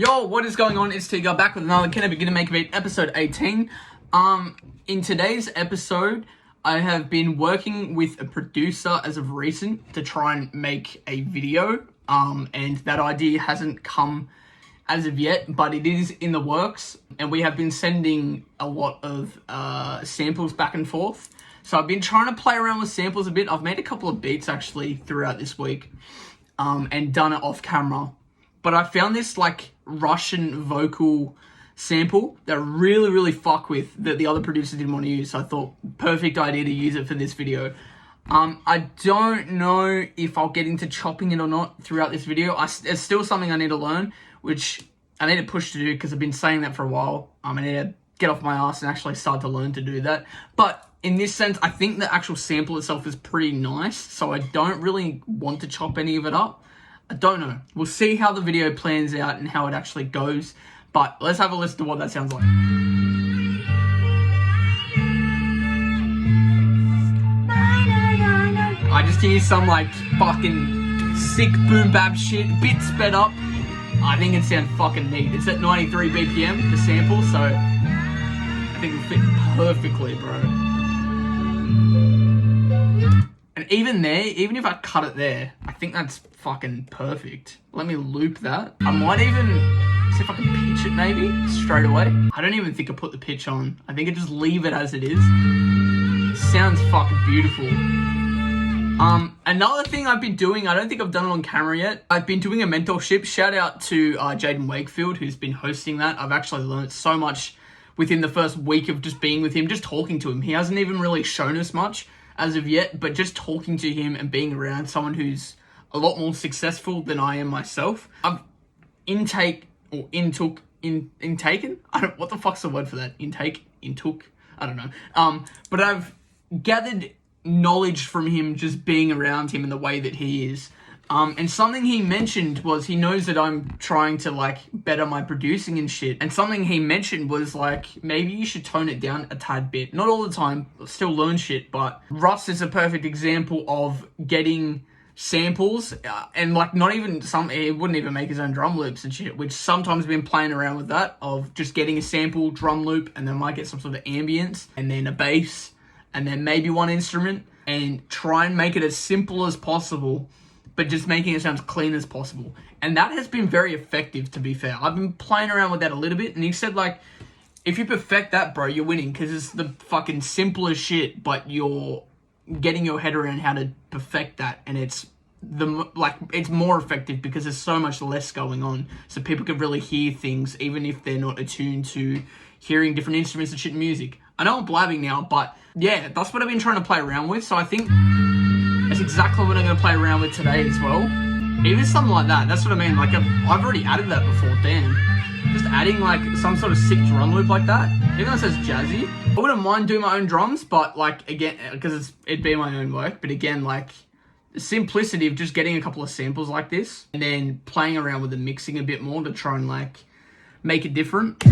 Yo, what is going on? It's Tiga back with another Can I Begin to Make a Beat episode 18. In today's episode, I have been working with a producer as of recent to try and make a video. And that idea hasn't come as of yet, but it is in the works. And we have been sending a lot of samples back and forth. So I've been trying to play around with samples a bit. I've made a couple of beats actually throughout this week, and done it off camera. But I found this like Russian vocal sample that I really fuck with that the other producers didn't want to use. So I thought perfect idea to use it for this video. I don't know if I'll get into chopping it or not throughout this video. It's still something I need to learn, which I need to push to do because I've been saying that for a while. I need to get off my ass and actually start to learn to do that. But in this sense, I think the actual sample itself is pretty nice. So I don't really want to chop any of it up. I don't know. We'll see how the video plans out and how it actually goes. But let's have a listen to what that sounds like. I just hear some like fucking sick boom bap shit, bit sped up. I think it sounds fucking neat. It's at 93 BPM, the sample, so I think it'll fit perfectly, bro. And even there, even if I cut it there, I think that's fucking perfect. Let me loop that. I might even see if I can pitch it maybe straight away. I don't even think I put the pitch on. I think I just leave it as it is. Sounds fucking beautiful. Another thing I've been doing, I don't think I've done it on camera yet. I've been doing a mentorship. Shout out to Jaden Wakefield, who's been hosting that. I've actually learned so much within the first week of just being with him, just talking to him. He hasn't even really shown us much as of yet, but just talking to him and being around someone who's a lot more successful than I am myself. I've intaken? What the fuck's the word for that? Intook? I don't know. But I've gathered knowledge from him just being around him in the way that he is. And something he mentioned was he knows that I'm trying to like better my producing and shit. And something he mentioned was like, maybe you should tone it down a tad bit. Not all the time, still learn shit, but Russ is a perfect example of getting samples and like not even he wouldn't even make his own drum loops and shit, which sometimes been playing around with that of just getting a sample drum loop and then might get some sort of ambience and then a bass and then maybe one instrument and try and make it as simple as possible, but just making it sound as clean as possible. And that has been very effective, to be fair. I've been playing around with that a little bit, and he said, like, if you perfect that, bro, you're winning, because it's the fucking simplest shit, but you're getting your head around how to perfect that, and it's more effective because there's so much less going on, so people can really hear things, even if they're not attuned to hearing different instruments and shit in music. I know I'm blabbing now, but yeah, that's what I've been trying to play around with, so I think that's exactly what I'm going to play around with today as well. Even something like that, that's what I mean. Like, I've already added that before, damn. Just adding, like, some sort of sick drum loop like that. Even though it says jazzy. I wouldn't mind doing my own drums, but, like, again, because it'd be my own work. But again, like, the simplicity of just getting a couple of samples like this and then playing around with the mixing a bit more to try and, like, make it different.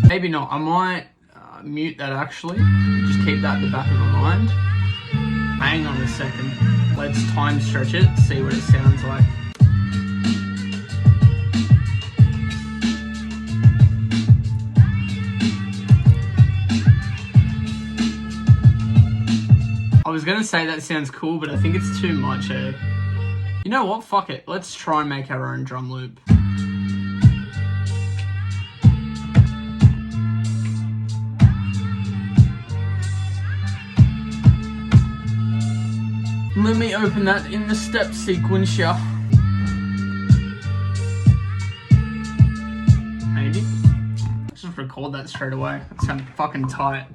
Maybe not. I might mute that actually. Just keep that in the back of my mind. Hang on a second. Let's time stretch it, see what it sounds like. I was going to say that sounds cool, but I think it's too much, eh? You know what? Fuck it. Let's try and make our own drum loop. Let me open that in the step sequence here. Maybe. Let's just record that straight away. That sounds fucking tight.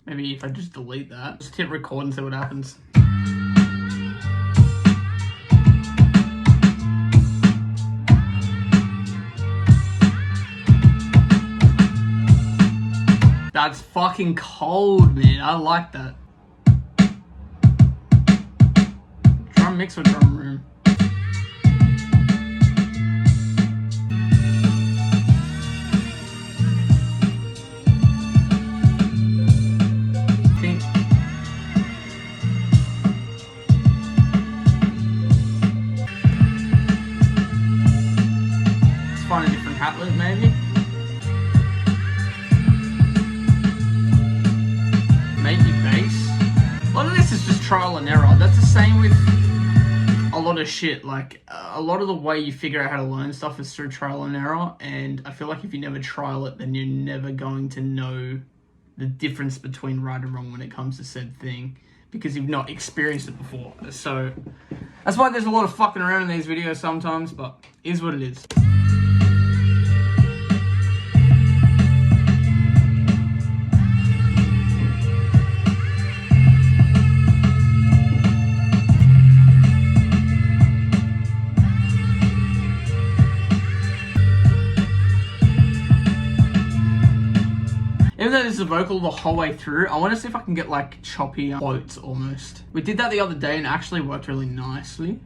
Maybe if I just delete that. Just hit record and see what happens. That's fucking cold, man. I like that. mix or drum room? Let's find a different hat loop maybe. Maybe bass. A lot of this is just trial and error. That's the same with a lot of shit. Like, a lot of the way you figure out how to learn stuff is through trial and error. And I feel like if you never trial it, then you're never going to know the difference between right and wrong when it comes to said thing, because you've not experienced it before. So that's why there's a lot of fucking around in these videos sometimes, but it is what it is. Even though this is a vocal the whole way through, I want to see if I can get like choppy quotes almost. We did that the other day and it actually worked really nicely.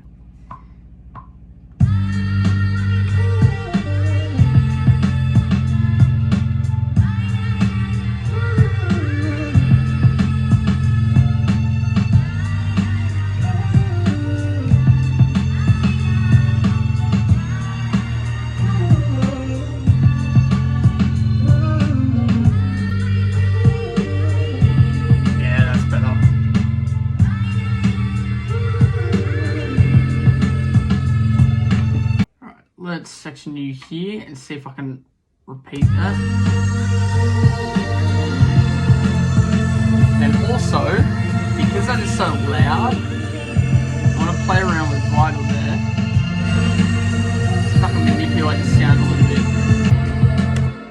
Let's section you here and see if I can repeat that. And also, because that is so loud, I want to play around with vital there. See if I can manipulate the sound a little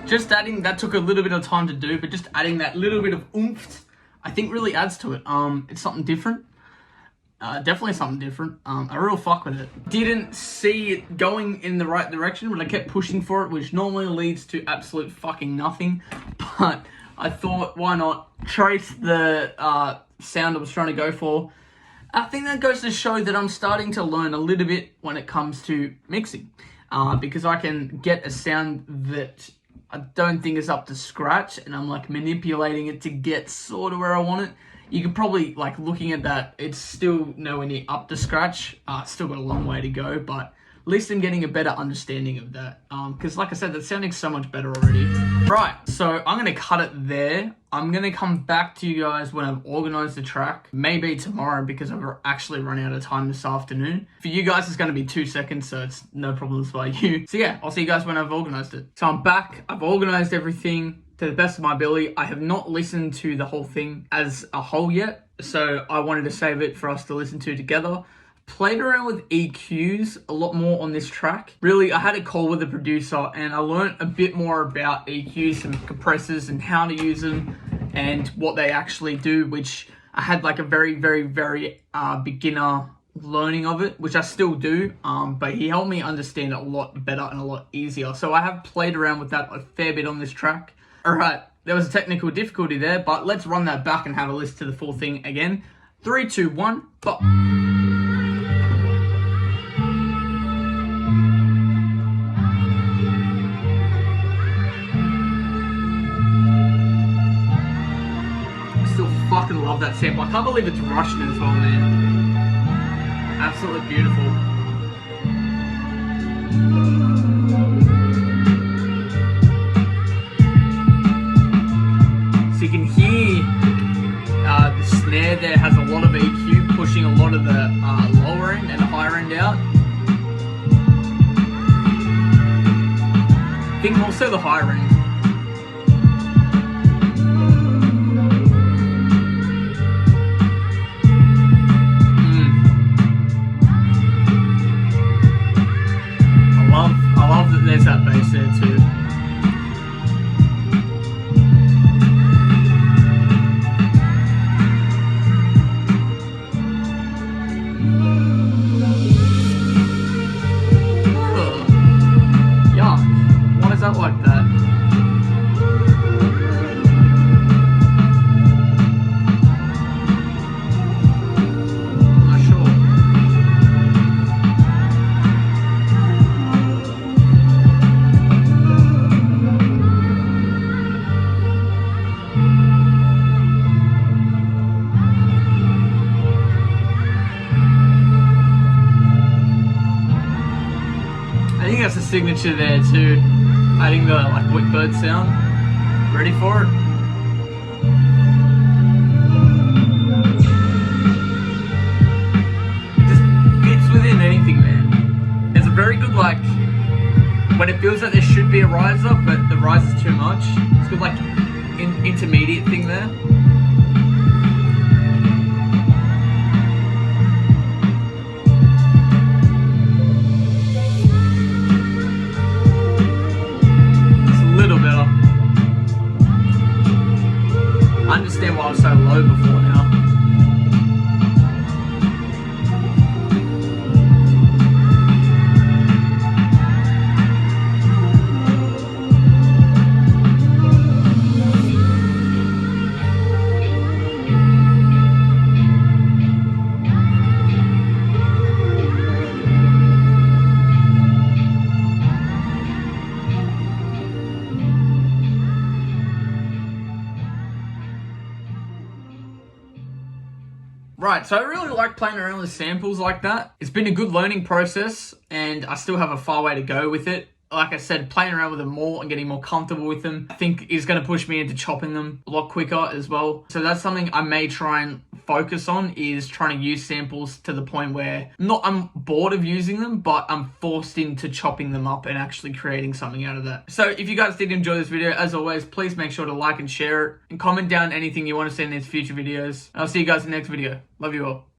bit. Just adding, that took a little bit of time to do, but just adding that little bit of oomph, I think really adds to it. It's something different. Definitely something different. I real fuck with it. Didn't see it going in the right direction, but I kept pushing for it, which normally leads to absolute fucking nothing. But I thought, why not trace the sound I was trying to go for. I think that goes to show that I'm starting to learn a little bit when it comes to mixing. Because I can get a sound that I don't think is up to scratch, and I'm like manipulating it to get sort of where I want it. You could probably, like, looking at that, it's still nowhere near up to scratch. Still got a long way to go, but at least I'm getting a better understanding of that. Because, like I said, that's sounding so much better already. Right, so I'm going to cut it there. I'm going to come back to you guys when I've organized the track. Maybe tomorrow, because I've actually run out of time this afternoon. For you guys, it's going to be 2 seconds, so it's no problems by you. So yeah, I'll see you guys when I've organized it. So I'm back. I've organized everything to the best of my ability. I have not listened to the whole thing as a whole yet, so I wanted to save it for us to listen to together. Played around with EQs a lot more on this track. Really, I had a call with the producer and I learned a bit more about EQs and compressors and how to use them and what they actually do, which I had like a very beginner learning of it, which I still do, but he helped me understand it a lot better and a lot easier. So I have played around with that a fair bit on this track. Alright, there was a technical difficulty there, but let's run that back and have a listen to the full thing again. 3, 2, 1, bop. I still fucking love that sample. I can't believe it's Russian as well, man. Absolutely beautiful. You can hear the snare there has a lot of EQ, pushing a lot of the lower end and higher end out. I think also the higher end. I love that there's that bass there too. Yuck. Why is that like that? that's a signature there too. Adding the like Whitbird sound. Ready for it? It just fits within anything, man. There's a very good like when it feels like there should be a riser, but the riser's too much. It's good like intermediate thing there. I understand why I was so low before now. Right, so I really like playing around with samples like that. It's been a good learning process, and I still have a far way to go with it. Like I said, playing around with them more and getting more comfortable with them, I think is going to push me into chopping them a lot quicker as well. So that's something I may try and focus on, is trying to use samples to the point where I'm bored of using them, but I'm forced into chopping them up and actually creating something out of that. So if you guys did enjoy this video, as always, please make sure to like and share it and comment down anything you want to see in these future videos. I'll see you guys in the next video. Love you all.